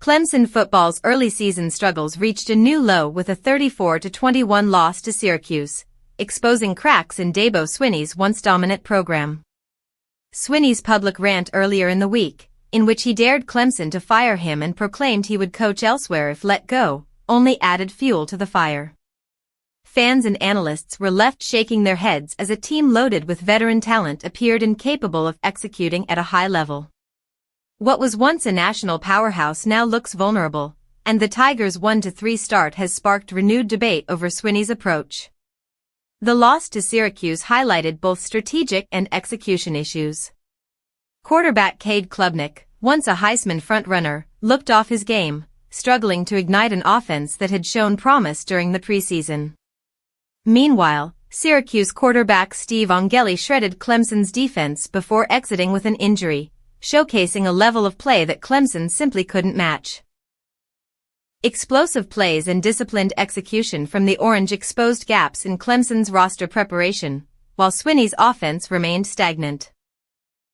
Clemson football's early season struggles reached a new low with a 34-21 loss to Syracuse, exposing cracks in Dabo Swinney's once dominant program. Swinney's public rant earlier in the week, in which he dared Clemson to fire him and proclaimed he would coach elsewhere if let go, only added fuel to the fire. Fans and analysts were left shaking their heads as a team loaded with veteran talent appeared incapable of executing at a high level. What was once a national powerhouse now looks vulnerable, and the Tigers' 1-3 start has sparked renewed debate over Swinney's approach. The loss to Syracuse highlighted both strategic and execution issues. Quarterback Cade Klubnik, once a Heisman frontrunner, looked off his game, struggling to ignite an offense that had shown promise during the preseason. Meanwhile, Syracuse quarterback Steve Angeli shredded Clemson's defense before exiting with an injury, showcasing a level of play that Clemson simply couldn't match. Explosive plays and disciplined execution from the Orange exposed gaps in Clemson's roster preparation, while Swinney's offense remained stagnant.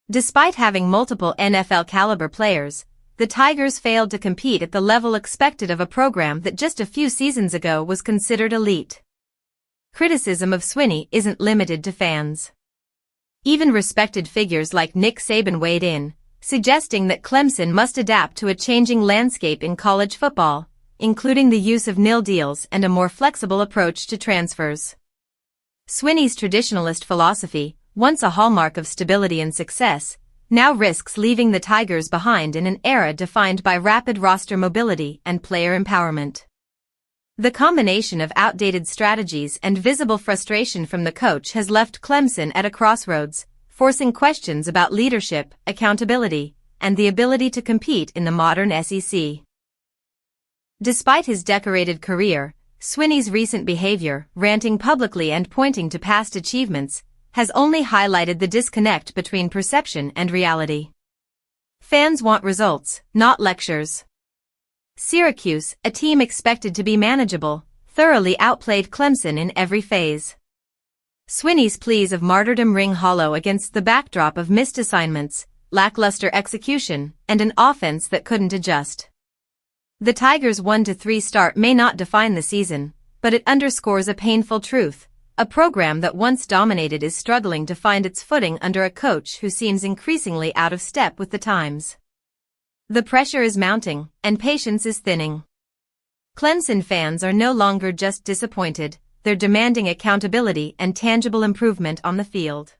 Despite having multiple NFL-caliber players, the Tigers failed to compete at the level expected of a program that just a few seasons ago was considered elite. Criticism of Swinney isn't limited to fans. Even respected figures like Nick Saban weighed in, suggesting that Clemson must adapt to a changing landscape in college football, including the use of nil deals and a more flexible approach to transfers. Swinney's traditionalist philosophy, once a hallmark of stability and success, now risks leaving the Tigers behind in an era defined by rapid roster mobility and player empowerment. The combination of outdated strategies and visible frustration from the coach has left Clemson at a crossroads, forcing questions about leadership, accountability, and the ability to compete in the modern SEC. Despite his decorated career, Swinney's recent behavior, ranting publicly and pointing to past achievements, has only highlighted the disconnect between perception and reality. Fans want results, not lectures. Syracuse, a team expected to be manageable, thoroughly outplayed Clemson in every phase. Swinney's pleas of martyrdom ring hollow against the backdrop of missed assignments, lackluster execution, and an offense that couldn't adjust. The Tigers' 1-3 start may not define the season, but it underscores a painful truth. A program that once dominated is struggling to find its footing under a coach who seems increasingly out of step with the times. The pressure is mounting, and patience is thinning. Clemson fans are no longer just disappointed, they're demanding accountability and tangible improvement on the field.